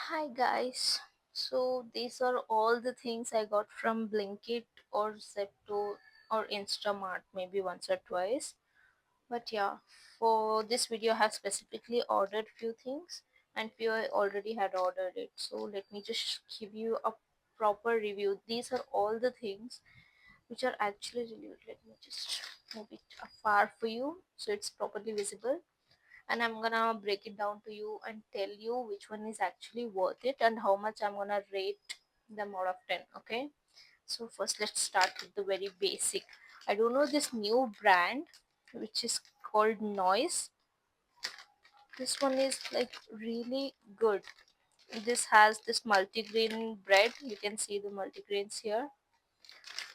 Hi guys. So these are all the things I got from Blinkit or Zepto or Instamart maybe once or twice. But yeah, for this video I have specifically ordered few things and few I already had ordered it. So let me just give you a proper review. These are all the things which are actually reviewed. Let me just move it far for you so it's properly visible, and I'm gonna break it down to you and tell you which one is actually worth it and how much I'm gonna rate them out of 10. Okay, so first let's start with the very basic. I don't know this new brand which is called Noise. This one is like really good. This has this multigrain bread. You can see the multigrains here.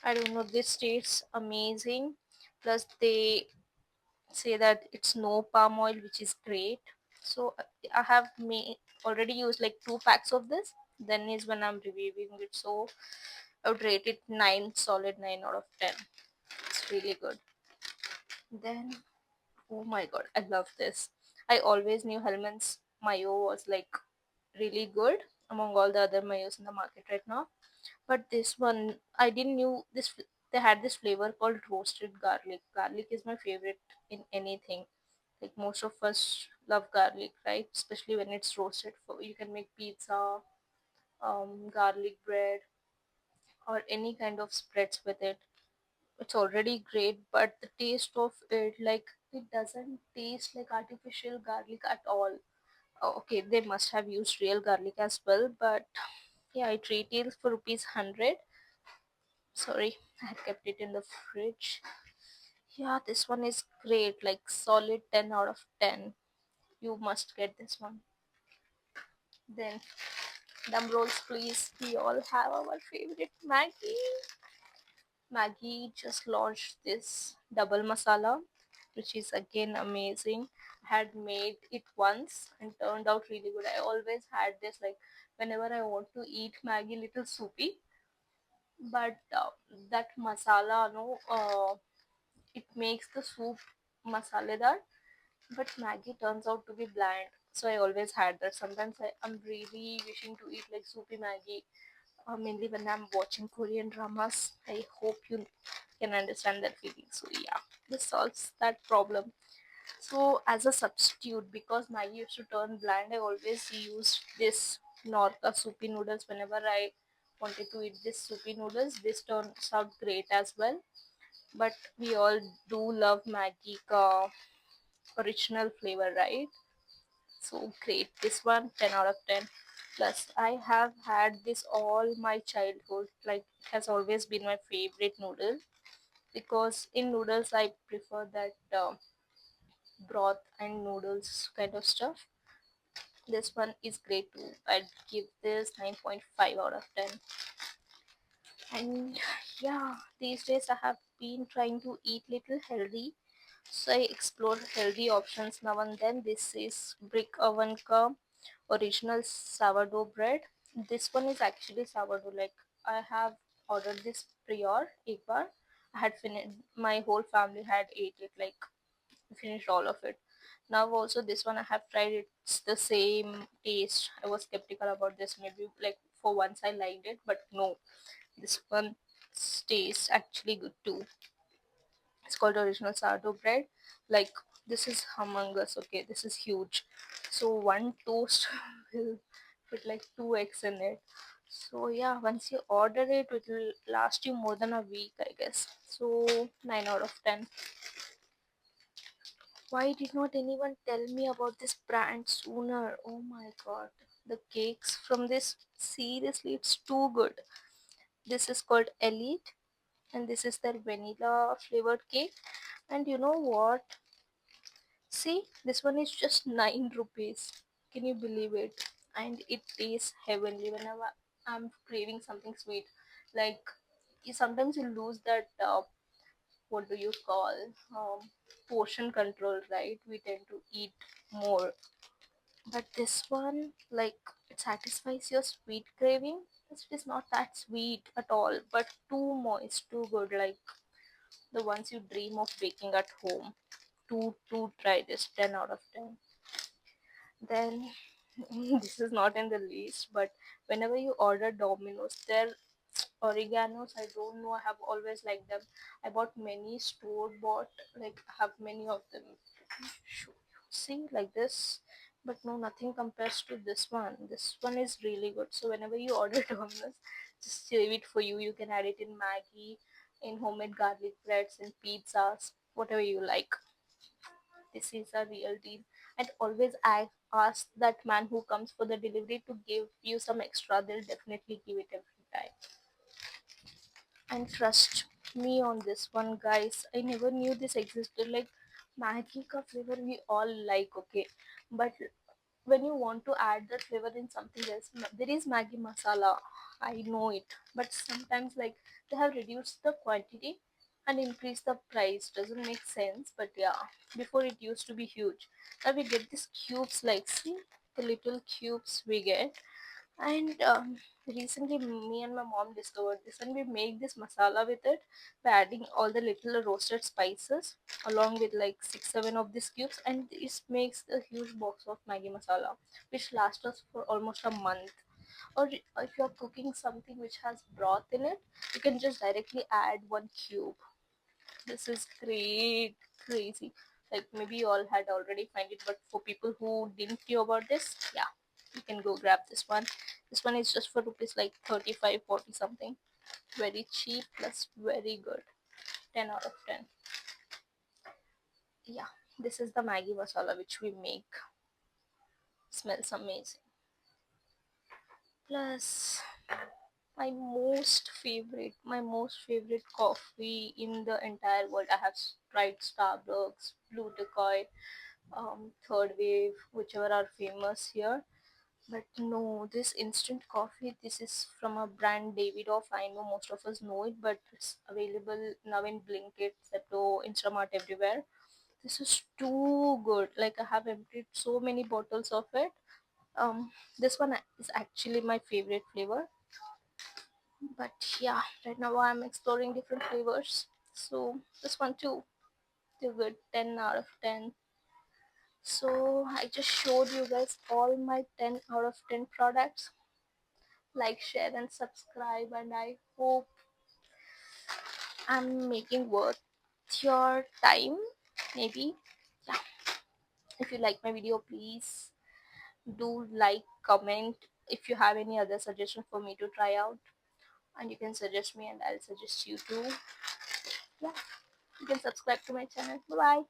I don't know, this tastes amazing. Plus they say that it's no palm oil, which is great. So I have already used like 2 packs of this. Then is when I'm reviewing it. So I would rate it 9 solid 9 out of 10. It's really good. Then oh my god, I love this. I always knew Hellman's mayo was like really good among all the other mayos in the market right now. But this one, I didn't knew this. They had this flavor called roasted garlic. Garlic is my favorite in anything. Like most of us love garlic, right? Especially when it's roasted. For you can make pizza, garlic bread, or any kind of spreads with it. It's already great, but the taste of it, like it doesn't taste like artificial garlic at all. Okay, they must have used real garlic as well, but yeah, it retails for rupees 100. Sorry, I had kept it in the fridge. Yeah, this one is great, like solid 10 out of 10. You must get this one. Then drum rolls, please. We all have our favorite Maggie. Maggie just launched this double masala, which is again amazing. I had made it once and turned out really good. I always had this like whenever I want to eat Maggie little soupy, but that masala, no, it makes the soup masaledar, but Maggie turns out to be bland. So I always had that. Sometimes I'm really wishing to eat like soupy Maggie, mainly when I'm watching Korean dramas. I hope you can understand that feeling. So yeah, this solves that problem. So as a substitute, because Maggie used to turn bland, I always used this Norca soupy noodles whenever I wanted to eat this soupy noodles. This turns out great as well. But we all do love Maggie ka original flavor, right? So great. This one 10 out of 10. Plus, I have had this all my childhood. Like, it has always been my favorite noodle because in noodles, I prefer that broth and noodles kind of stuff. This one is great too. I'd give this 9.5 out of 10. And yeah, these days I have been trying to eat little healthy. So I explore healthy options now and then. This is Brick Oven Ka original sourdough bread. This one is actually sourdough. Like I have ordered this prior ek bar. I had finished. My whole family had ate it. Like finished all of it. Now also this one I have tried. It's the same taste. I was skeptical about this. Maybe like for once I liked it, but no. This one tastes actually good too. It's called original sourdough bread. Like this is humongous. Okay, this is huge. So one toast will put like 2 eggs in it. So yeah, once you order it, it will last you more than a week, I guess. So 9 out of 10. Why did not anyone tell me about this brand sooner? Oh my god, the cakes from this, seriously, it's too good. This is called Elite, and this is their vanilla flavored cake. And you know what? See, this one is just 9 rupees. Can you believe it? And it tastes heavenly whenever I'm craving something sweet. Like, sometimes you lose that, what do you call, portion control, right? We tend to eat more. But this one, like, it satisfies your sweet craving. It is not that sweet at all, but too moist, too good. Like, the ones you dream of baking at home. To try this 10 out of 10. Then This is not in the list, but whenever you order Domino's, their oreganos, I don't know, I have always liked them. I bought many store bought, like I have many of them. Show you. See, like this, but no, nothing compares to this one. This one is really good. So whenever you order Domino's, just save it for you. You can add it in Maggie, in homemade garlic breads, in pizzas, whatever you like. This is a real deal. And always I ask that man who comes for the delivery to give you some extra. They'll definitely give it every time. And trust me on this one, guys. I never knew this existed. Like Maggie ka flavor we all like, okay, but when you want to add that flavor in something else, there is Maggi masala. I know it, but sometimes like they have reduced the quantity and increased the price. Doesn't make sense, but yeah, before it used to be huge. Now we get these cubes, like see the little cubes we get, and recently me and my mom discovered this, and we make this masala with it by adding all the little roasted spices along with like 6 7 of these cubes, and this makes a huge box of Maggi masala which lasts us for almost a month. Or if you're cooking something which has broth in it, you can just directly add one cube. This is great, crazy. Like maybe you all had already find it, but for people who didn't know about this, yeah, you can go grab this one. This one is just for rupees like 35, 40 something. Very cheap plus very good. 10 out of 10. Yeah, this is the Maggi masala which we make. Smells amazing. Plus, my most favorite coffee in the entire world. I have tried Starbucks, Blue Decoy, Third Wave, whichever are famous here. But no, this instant coffee, this is from a brand Davidoff. I know most of us know it, but it's available now in Blinkit, Zepto, Instamart, everywhere. This is too good. Like I have emptied so many bottles of it. This one is actually my favorite flavor. But yeah, right now I'm exploring different flavors. So this one too, too good. 10 out of 10. So I just showed you guys all my 10 out of 10 products. Like, share, and subscribe, and I hope I'm making worth your time. Maybe. Yeah. If you like my video, please do like, comment. If you have any other suggestion for me to try out, and you can suggest me and I'll suggest you too. Yeah. You can subscribe to my channel. Bye bye.